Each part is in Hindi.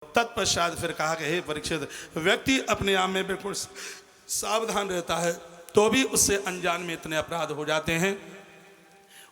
तत्पश्चात फिर कहा कि हे परीक्षित, व्यक्ति अपने आप में बिल्कुल सावधान रहता है तो भी उससे अनजान में इतने अपराध हो जाते हैं,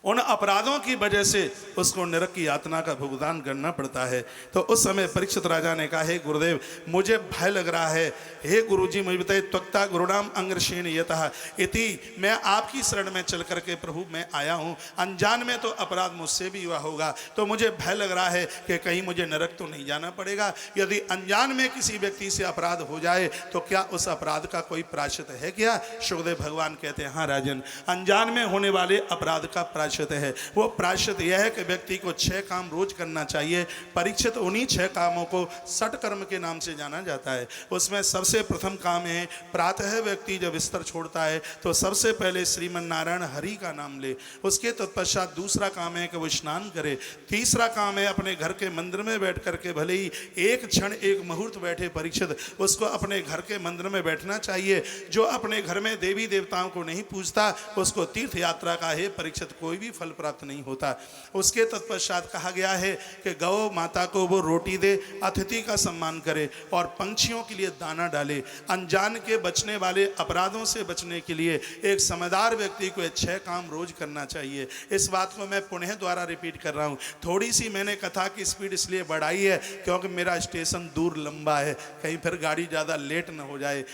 उन अपराधों की वजह से उसको नरक की यातना का भुगतान करना पड़ता है। तो उस समय परीक्षित राजा ने कहा, हे गुरुदेव, मुझे भय लग रहा है, हे गुरुजी मुझे बताइए, त्वक्ता गुरुणाम अंग्रशेन यतः इति, मैं आपकी शरण में चल करके प्रभु मैं आया हूँ, अनजान में तो अपराध मुझसे भी हुआ होगा, तो मुझे भय लग रहा है कि कहीं मुझे नरक तो नहीं जाना पड़ेगा। यदि अनजान में किसी व्यक्ति से अपराध हो जाए तो क्या उस अपराध का कोई प्रायश्चित है क्या? सुखदेव भगवान कहते हैं, हाँ राजन, अनजान में होने वाले अपराध का प्रायश्चित है। वो प्रायश्चित यह है कि व्यक्ति को 6 काम रोज करना चाहिए। परीक्षित उन्हीं 6 कामों को सठ कर्म के नाम से जाना जाता है। उसमें सबसे प्रथम काम है, प्रातः व्यक्ति जब बिस्तर छोड़ता है तो सबसे पहले श्रीमन नारायण हरि का नाम ले। उसके तत्पश्चात दूसरा काम है कि वो स्नान करे। तीसरा काम है, अपने घर के मंदिर में बैठ करके भले ही एक क्षण एक मुहूर्त बैठे परीक्षित, उसको अपने घर के मंदिर में बैठना चाहिए। जो अपने घर में देवी देवताओं को नहीं पूजता उसको तीर्थ यात्रा का है परीक्षित कोई भी फल प्राप्त नहीं होता। उसके तत्पश्चात कहा गया है कि गौ माता को वो रोटी दे, अतिथि का सम्मान करे और पंछियों के लिए दाना डाले। अनजान के बचने वाले अपराधों से बचने के लिए एक समझदार व्यक्ति को 6 काम रोज करना चाहिए। इस बात को मैं पुनः द्वारा रिपीट कर रहा हूँ। थोड़ी सी मैंने कथा की स्पीड इसलिए बढ़ाई है क्योंकि मेरा स्टेशन दूर लंबा है, कहीं फिर गाड़ी ज़्यादा लेट न हो जाए।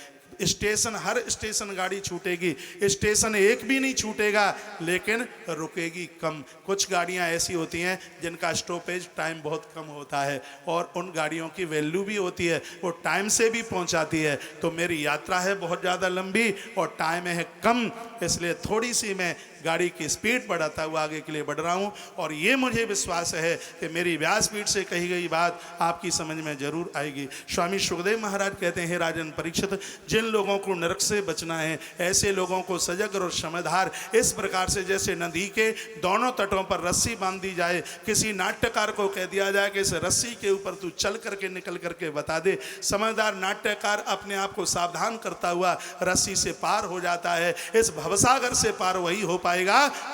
स्टेशन, हर स्टेशन गाड़ी छूटेगी, स्टेशन एक भी नहीं छूटेगा लेकिन रुकेगी कम। कुछ गाड़ियां ऐसी होती हैं जिनका स्टॉपेज टाइम बहुत कम होता है और उन गाड़ियों की वैल्यू भी होती है, वो टाइम से भी पहुंचाती है। तो मेरी यात्रा है बहुत ज़्यादा लंबी और टाइम है कम, इसलिए थोड़ी सी मैं गाड़ी की स्पीड बढ़ाता हुआ आगे के लिए बढ़ रहा हूँ। और ये मुझे विश्वास है कि मेरी व्यासपीठ से कही गई बात आपकी समझ में जरूर आएगी। स्वामी सुखदेव महाराज कहते हैं, राजन परीक्षित, जिन लोगों को नरक से बचना है ऐसे लोगों को सजग और समझदार इस प्रकार से, जैसे नदी के दोनों तटों पर रस्सी बांध दी जाए, किसी नाट्यकार को कह दिया जाए कि इस रस्सी के ऊपर तू चल करके निकल करके बता दे, समझदार नाट्यकार अपने आप को सावधान करता हुआ रस्सी से पार हो जाता है। इस भवसागर से पार वही हो पाएगा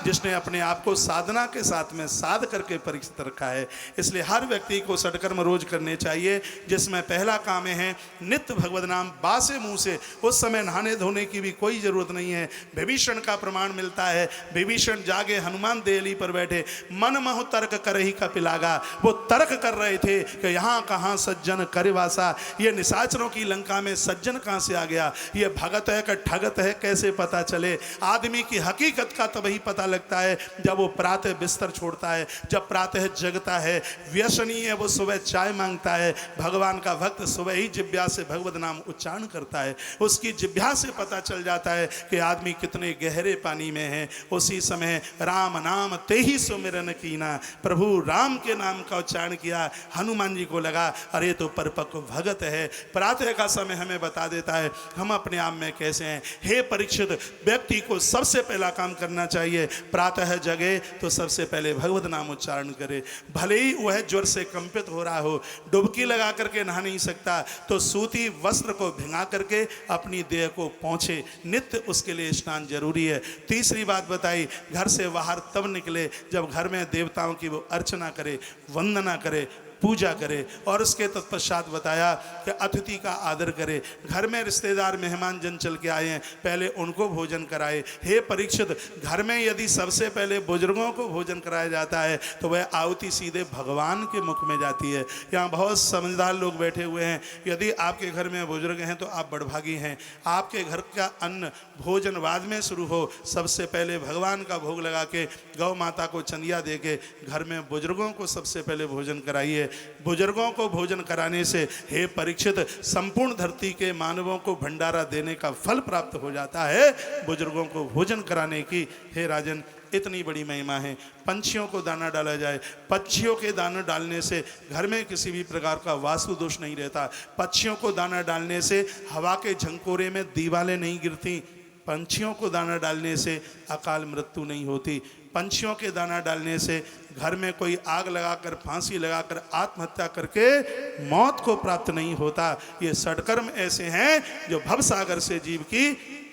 जिसने अपने आप को साधना के साथ में साध करके परीक्षित रखा है। इसलिए हर व्यक्ति को सत्कर्म रोज करने चाहिए, जिसमें पहला काम है नित्य भगवत नाम बासे मुंह से। उस समय नहाने धोने की भी कोई जरूरत नहीं है। विभीषण का प्रमाण मिलता है, विभीषण जागे हनुमान देहली पर बैठे, मन महु तर्क करही का पिलागा, वो तर्क कर रहे थे कि यहाँ कहाँ सज्जन करिवासा, ये निशाचरों की लंका में सज्जन कहाँ से आ गया, ये भगत है कि ठगत है कैसे पता चले। आदमी की हकीकत का तभी पता लगता है जब वो प्रातः बिस्तर छोड़ता है, जब प्रातः जगता है। व्यसनी है वो सुबह चाय मांगता है, भगवान का भक्त सुबह ही जिह्वा से भगवत नाम उच्चारण करता है। उसकी जिह्वा से पता चल जाता है कि आदमी कितने गहरे पानी में है। उसी समय राम नाम ते ही सुमिरन कीना, प्रभु राम के नाम का उच्चारण किया। हनुमान जी को लगा अरे तो परिपक्व भगत है। प्रातः का समय हमें बता देता है हम अपने आप में कैसे हैं। हे परीक्षित, व्यक्ति को सबसे पहला काम करना चाहिए, प्रातः जगे तो सबसे पहले भगवत नाम उच्चारण करे। भले ही वह ज्वर से कंपित हो रहा हो, डुबकी लगा करके नहा नहीं सकता तो सूती वस्त्र को भिंगा करके अपनी देह को पहुँचे। नित्य उसके लिए स्नान जरूरी है। तीसरी बात बताई, घर से बाहर तब निकले जब घर में देवताओं की वो अर्चना करे, वंदना करे, पूजा करे। और उसके तत्पश्चात बताया कि अतिथि का आदर करे। घर में रिश्तेदार मेहमान जन चल के आए हैं, पहले उनको भोजन कराए। हे परीक्षित, घर में यदि सबसे पहले बुजुर्गों को भोजन कराया जाता है तो वह आहुति सीधे भगवान के मुख में जाती है। यहाँ बहुत समझदार लोग बैठे हुए हैं, यदि आपके घर में बुजुर्ग हैं तो आप बड़भागी हैं। आपके घर का अन्न भोजन बाद में शुरू हो, सबसे पहले भगवान का भोग लगा के गौ माता को चंदिया दे के घर में बुजुर्गों को सबसे पहले भोजन कराइए। बुजुर्गों को भोजन कराने से हे परीक्षित संपूर्ण धरती के मानवों को भंडारा देने का फल प्राप्त हो जाता है। बुजुर्गों को भोजन कराने की हे राजन इतनी बड़ी महिमा है। पंछियों को दाना डाला जाए, पक्षियों के दाना डालने से घर में किसी भी प्रकार का वास्तु दोष नहीं रहता। पक्षियों को दाना डालने से हवा के झंकोरे में दीवारें नहीं गिरती। पंछियों को दाना डालने से अकाल मृत्यु नहीं होती। पंछियों के दाना डालने से घर में कोई आग लगाकर फांसी लगाकर आत्महत्या करके मौत को प्राप्त नहीं होता। ये सत्कर्म ऐसे हैं जो भवसागर से जीव की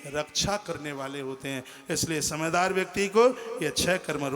रक्षा करने वाले होते हैं। इसलिए समझदार व्यक्ति को ये 6 कर्म रोज